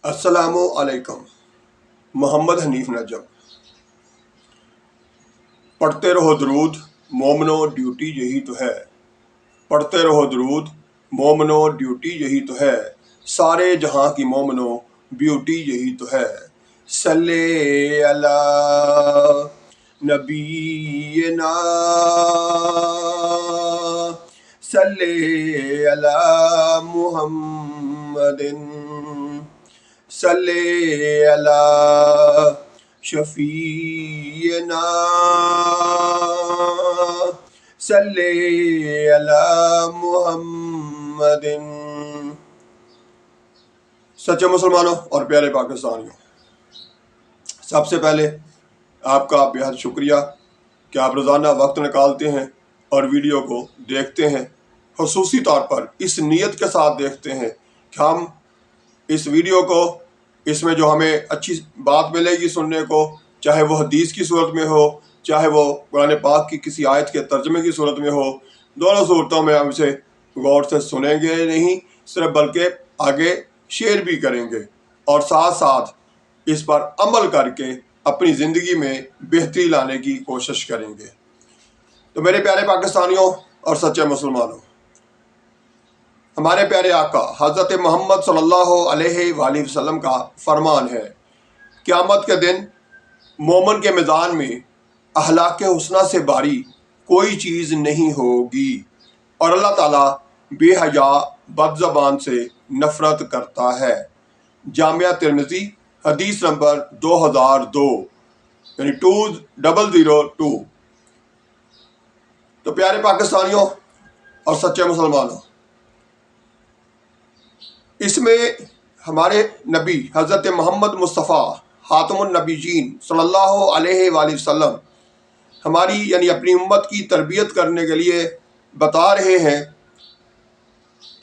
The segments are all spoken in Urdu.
السلام علیکم۔ محمد حنیف نجم۔ پڑھتے رہو درود مومنو، ڈیوٹی یہی تو ہے۔ پڑھتے رہو درود مومنو، ڈیوٹی یہی تو ہے۔ سارے جہاں کی مومنو، بیوٹی یہی تو ہے۔ صلی علی نبینا، صلی علی محمد، صلی علی شفیعنا، صلی علی محمد۔ سچے مسلمانوں اور پیارے پاکستانیوں، سب سے پہلے آپ کا بہت شکریہ کہ آپ روزانہ وقت نکالتے ہیں اور ویڈیو کو دیکھتے ہیں، خصوصی طور پر اس نیت کے ساتھ دیکھتے ہیں کہ ہم اس ویڈیو کو، اس میں جو ہمیں اچھی بات ملے گی سننے کو، چاہے وہ حدیث کی صورت میں ہو، چاہے وہ قرآن پاک کی کسی آیت کے ترجمے کی صورت میں ہو، دونوں صورتوں میں ہم اسے غور سے سنیں گے نہیں صرف، بلکہ آگے شیئر بھی کریں گے اور ساتھ ساتھ اس پر عمل کر کے اپنی زندگی میں بہتری لانے کی کوشش کریں گے۔ تو میرے پیارے پاکستانیوں اور سچے مسلمانوں، ہمارے پیارے آقا حضرت محمد صلی اللہ علیہ وآلہ وسلم کا فرمان ہے، قیامت کے دن مومن کے میزان میں اخلاق حسنہ سے باری کوئی چیز نہیں ہوگی، اور اللہ تعالیٰ بے حیا بد زبان سے نفرت کرتا ہے۔ جامعہ ترمذی حدیث نمبر 2002، یعنی 2002۔ تو پیارے پاکستانیوں اور سچے مسلمانوں، اس میں ہمارے نبی حضرت محمد مصطفیٰ خاتم النبیین صلی اللہ علیہ وآلہ وسلم ہماری یعنی اپنی امت کی تربیت کرنے کے لیے بتا رہے ہیں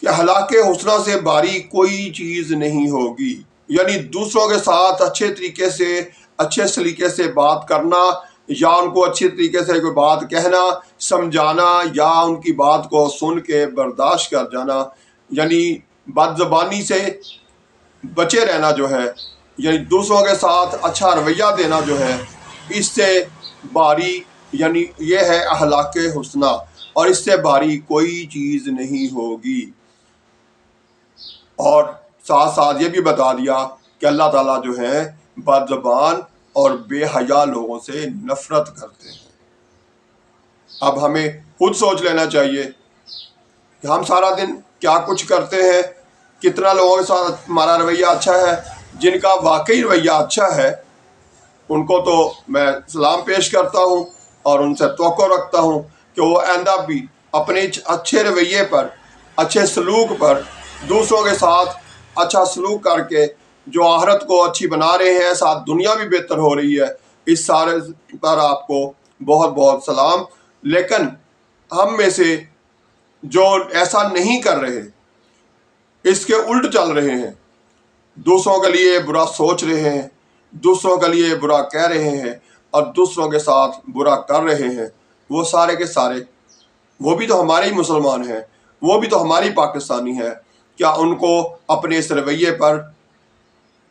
کہ اخلاق حسنہ سے باری کوئی چیز نہیں ہوگی، یعنی دوسروں کے ساتھ اچھے طریقے سے، اچھے سلیقے سے بات کرنا، یا ان کو اچھے طریقے سے کوئی بات کہنا، سمجھانا، یا ان کی بات کو سن کے برداشت کر جانا، یعنی بد زبانی سے بچے رہنا جو ہے، یعنی دوسروں کے ساتھ اچھا رویہ دینا جو ہے، اس سے باری یعنی یہ ہے اخلاق حسنہ، اور اس سے باری کوئی چیز نہیں ہوگی۔ اور ساتھ ساتھ یہ بھی بتا دیا کہ اللہ تعالیٰ جو ہے بد زبان اور بے حیا لوگوں سے نفرت کرتے ہیں۔ اب ہمیں خود سوچ لینا چاہیے کہ ہم سارا دن کیا کچھ کرتے ہیں، کتنا لوگوں کے ساتھ ہمارا رویہ اچھا ہے۔ جن کا واقعی رویہ اچھا ہے ان کو تو میں سلام پیش کرتا ہوں اور ان سے توقع رکھتا ہوں کہ وہ آئندہ بھی اپنے اچھے رویے پر، اچھے سلوک پر، دوسروں کے ساتھ اچھا سلوک کر کے جو آخرت کو اچھی بنا رہے ہیں، ساتھ دنیا بھی بہتر ہو رہی ہے، اس سارے پر آپ کو بہت بہت سلام۔ لیکن ہم میں سے جو ایسا نہیں کر رہے، اس کے الٹ چل رہے ہیں، دوسروں کے لیے برا سوچ رہے ہیں، دوسروں کے لیے برا کہہ رہے ہیں اور دوسروں کے ساتھ برا کر رہے ہیں، وہ سارے کے سارے وہ بھی تو ہمارے ہی مسلمان ہیں، وہ بھی تو ہماری پاکستانی ہیں۔ کیا ان کو اپنے اس رویے پر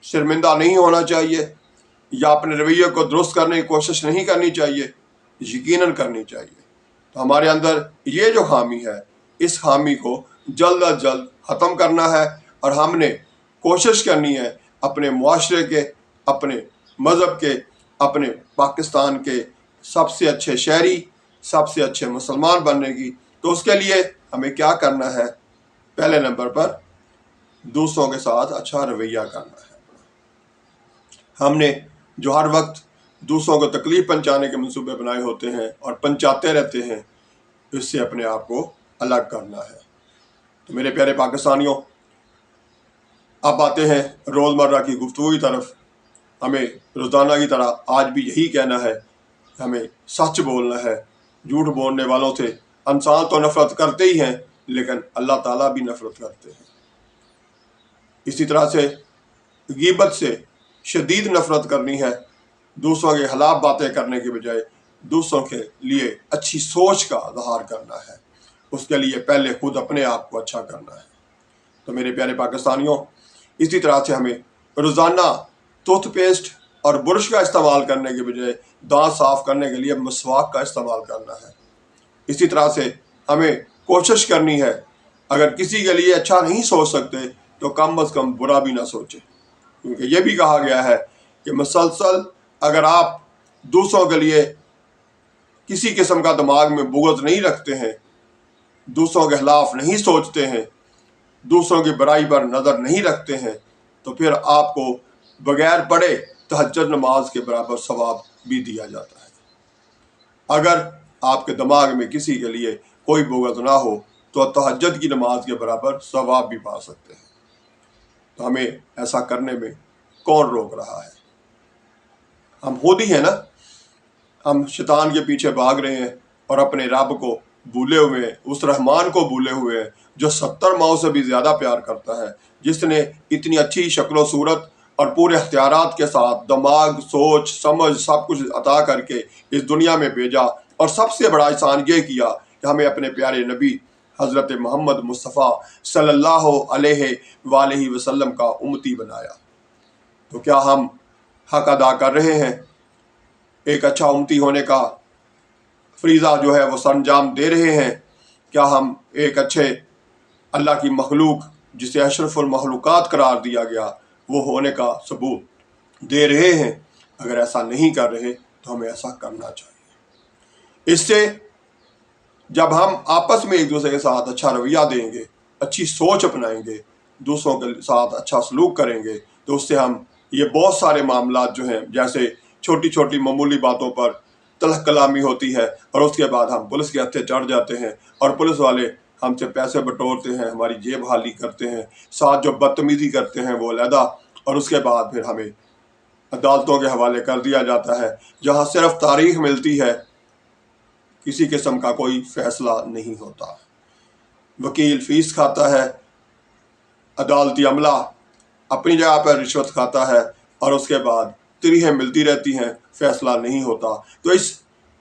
شرمندہ نہیں ہونا چاہیے، یا اپنے رویے کو درست کرنے کی کوشش نہیں کرنی چاہیے؟ یقیناً کرنی چاہیے۔ تو ہمارے اندر یہ جو خامی ہے، اس خامی کو جلد از جلد ختم کرنا ہے، اور ہم نے کوشش کرنی ہے اپنے معاشرے کے، اپنے مذہب کے، اپنے پاکستان کے سب سے اچھے شہری، سب سے اچھے مسلمان بننے کی۔ تو اس کے لیے ہمیں کیا کرنا ہے؟ پہلے نمبر پر دوسروں کے ساتھ اچھا رویہ کرنا ہے۔ ہم نے جو ہر وقت دوسروں کو تکلیف پہنچانے کے منصوبے بنائے ہوتے ہیں اور پہنچاتے رہتے ہیں، اس سے اپنے آپ کو الگ کرنا ہے۔ تو میرے پیارے پاکستانیوں، اب آتے ہیں روزمرہ کی گفتگو کی طرف۔ ہمیں روزانہ کی طرح آج بھی یہی کہنا ہے کہ ہمیں سچ بولنا ہے۔ جھوٹ بولنے والوں سے انسان تو نفرت کرتے ہی ہیں، لیکن اللہ تعالیٰ بھی نفرت کرتے ہیں۔ اسی طرح سے غیبت سے شدید نفرت کرنی ہے، دوسروں کے خلاف باتیں کرنے کے بجائے دوسروں کے لیے اچھی سوچ کا اظہار کرنا ہے۔ اس کے لیے پہلے خود اپنے آپ کو اچھا کرنا ہے۔ تو میرے پیارے پاکستانیوں، اسی طرح سے ہمیں روزانہ ٹوتھ پیسٹ اور برش کا استعمال کرنے کے بجائے دانت صاف کرنے کے لیے مسواک کا استعمال کرنا ہے۔ اسی طرح سے ہمیں کوشش کرنی ہے، اگر کسی کے لیے اچھا نہیں سوچ سکتے تو کم از کم برا بھی نہ سوچیں، کیونکہ یہ بھی کہا گیا ہے کہ مسلسل اگر آپ دوسروں کے لیے کسی قسم کا دماغ میں بغض نہیں رکھتے ہیں، دوسروں کے خلاف نہیں سوچتے ہیں، دوسروں کی برائی پر نظر نہیں رکھتے ہیں، تو پھر آپ کو بغیر پڑھے تہجد نماز کے برابر ثواب بھی دیا جاتا ہے۔ اگر آپ کے دماغ میں کسی کے لیے کوئی بغض نہ ہو تو تہجد کی نماز کے برابر ثواب بھی پا سکتے ہیں۔ تو ہمیں ایسا کرنے میں کون روک رہا ہے؟ ہم خود ہی ہیں نا۔ ہم شیطان کے پیچھے بھاگ رہے ہیں اور اپنے رب کو بھولے ہوئے ہیں، اس رحمان کو بھولے ہوئے ہیں جو 70 ماؤں سے بھی زیادہ پیار کرتا ہے، جس نے اتنی اچھی شکل و صورت اور پورے اختیارات کے ساتھ دماغ، سوچ، سمجھ سب کچھ عطا کر کے اس دنیا میں بھیجا، اور سب سے بڑا احسان یہ کیا کہ ہمیں اپنے پیارے نبی حضرت محمد مصطفیٰ صلی اللہ علیہ وآلہ وسلم کا امتی بنایا۔ تو کیا ہم حق ادا کر رہے ہیں؟ ایک اچھا امتی ہونے کا فریضہ جو ہے وہ سر انجام دے رہے ہیں؟ کیا ہم ایک اچھے اللہ کی مخلوق جسے اشرف المخلوقات قرار دیا گیا وہ ہونے کا ثبوت دے رہے ہیں؟ اگر ایسا نہیں کر رہے تو ہمیں ایسا کرنا چاہیے۔ اس سے جب ہم آپس میں ایک دوسرے کے ساتھ اچھا رویہ دیں گے، اچھی سوچ اپنائیں گے، دوسروں کے ساتھ اچھا سلوک کریں گے، تو اس سے ہم یہ بہت سارے معاملات جو ہیں، جیسے چھوٹی چھوٹی معمولی باتوں پر تلخ کلامی ہوتی ہے اور اس کے بعد ہم پولیس کے ہتھے چڑھ جاتے ہیں اور پولیس والے ہم سے پیسے بٹورتے ہیں، ہماری جیب خالی کرتے ہیں، ساتھ جو بدتمیزی کرتے ہیں وہ علیحدہ، اور اس کے بعد پھر ہمیں عدالتوں کے حوالے کر دیا جاتا ہے جہاں صرف تاریخ ملتی ہے، کسی قسم کا کوئی فیصلہ نہیں ہوتا۔ وکیل فیس کھاتا ہے، عدالتی عملہ اپنی جگہ پر رشوت کھاتا ہے، اور اس کے بعد تریہیں ملتی رہتی ہیں، فیصلہ نہیں ہوتا۔ تو اس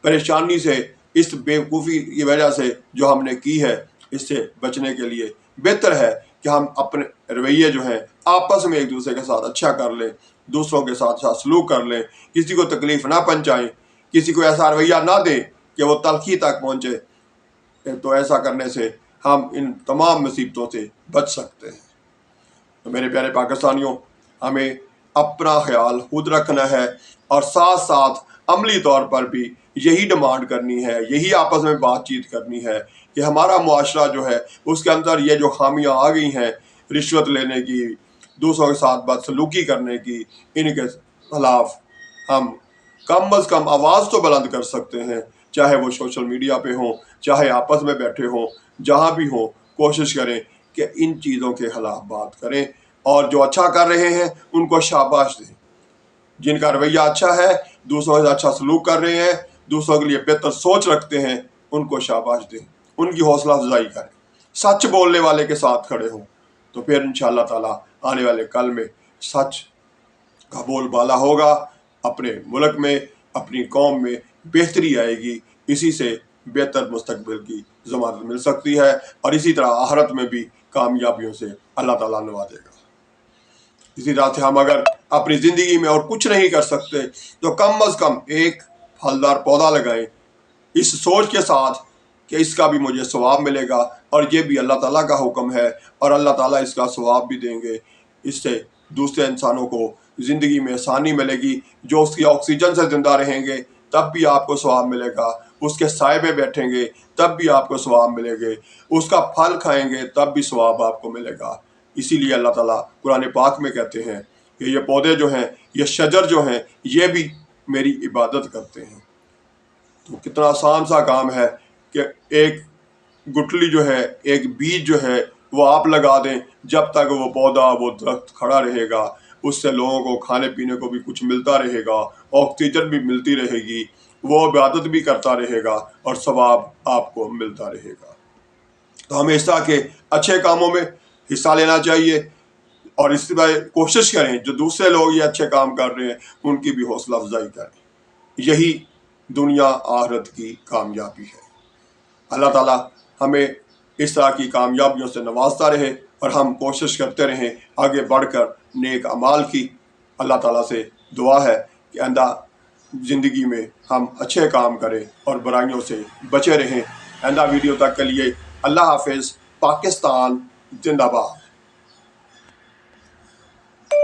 پریشانی سے، اس بیوقوفی کی وجہ سے جو ہم نے کی ہے، اس سے بچنے کے لیے بہتر ہے کہ ہم اپنے رویے جو ہیں آپس میں ایک دوسرے کے ساتھ اچھا کر لیں، دوسروں کے ساتھ سلوک کر لیں، کسی کو تکلیف نہ پہنچائیں، کسی کو ایسا رویہ نہ دیں کہ وہ تلخی تک پہنچے۔ تو ایسا کرنے سے ہم ان تمام مصیبتوں سے بچ سکتے ہیں۔ تو میرے پیارے پاکستانیوں، ہمیں اپنا خیال خود رکھنا ہے، اور ساتھ ساتھ عملی طور پر بھی یہی ڈیمانڈ کرنی ہے، یہی آپس میں بات چیت کرنی ہے کہ ہمارا معاشرہ جو ہے اس کے اندر یہ جو خامیاں آ گئی ہیں، رشوت لینے کی، دوسروں کے ساتھ بدسلوکی کرنے کی، ان کے خلاف ہم کم از کم آواز تو بلند کر سکتے ہیں، چاہے وہ سوشل میڈیا پہ ہوں، چاہے آپس میں بیٹھے ہوں، جہاں بھی ہوں، کوشش کریں کہ ان چیزوں کے خلاف بات کریں، اور جو اچھا کر رہے ہیں ان کو شاباش دیں، جن کا رویہ اچھا ہے، دوسروں سے اچھا سلوک کر رہے ہیں، دوسروں کے لیے بہتر سوچ رکھتے ہیں، ان کو شاباش دیں، ان کی حوصلہ افزائی کریں، سچ بولنے والے کے ساتھ کھڑے ہوں، تو پھر انشاءاللہ تعالیٰ آنے والے کل میں سچ کا بول بالا ہوگا، اپنے ملک میں، اپنی قوم میں بہتری آئے گی، اسی سے بہتر مستقبل کی ضمانت مل سکتی ہے، اور اسی طرح آخرت میں بھی کامیابیوں سے اللہ تعالیٰ نوازے گا۔ اسی طرح سے ہم اگر اپنی زندگی میں اور کچھ نہیں کر سکتے تو کم از کم ایک پھلدار پودا لگائیں، اس سوچ کے ساتھ کہ اس کا بھی مجھے ثواب ملے گا، اور یہ بھی اللہ تعالیٰ کا حکم ہے، اور اللہ تعالیٰ اس کا ثواب بھی دیں گے۔ اس سے دوسرے انسانوں کو زندگی میں آسانی ملے گی، جو اس کی آکسیجن سے زندہ رہیں گے تب بھی آپ کو ثواب ملے گا، اس کے سائے میں بیٹھیں گے تب بھی آپ کو ثواب ملے گے، اس کا پھل کھائیں گے تب بھی ثواب آپ کو ملے گا۔ اسی لیے اللہ تعالیٰ قرآن پاک میں کہتے ہیں کہ یہ پودے جو ہیں، یہ شجر جو ہیں، یہ بھی میری عبادت کرتے ہیں۔ تو کتنا آسان سا کام ہے کہ ایک گٹلی جو ہے، ایک بیج جو ہے وہ آپ لگا دیں، جب تک وہ پودا، وہ درخت کھڑا رہے گا، اس سے لوگوں کو کھانے پینے کو بھی کچھ ملتا رہے گا، آکسیجن بھی ملتی رہے گی، وہ عبادت بھی کرتا رہے گا، اور ثواب آپ کو ملتا رہے گا۔ تو ہمیں اس طرح کے اچھے کاموں میں حصہ لینا چاہیے، اور اس طرح کوشش کریں جو دوسرے لوگ یہ اچھے کام کر رہے ہیں ان کی بھی حوصلہ افزائی کریں۔ یہی دنیا آخرت کی کامیابی ہے۔ اللہ تعالیٰ ہمیں اس طرح کی کامیابیوں سے نوازتا رہے، اور ہم کوشش کرتے رہیں آگے بڑھ کر نیک اعمال کی۔ اللہ تعالیٰ سے دعا ہے کہ آئندہ زندگی میں ہم اچھے کام کریں اور برائیوں سے بچے رہیں۔ آئندہ ویڈیو تک کے لیے اللہ حافظ۔ پاکستان زندہ باد۔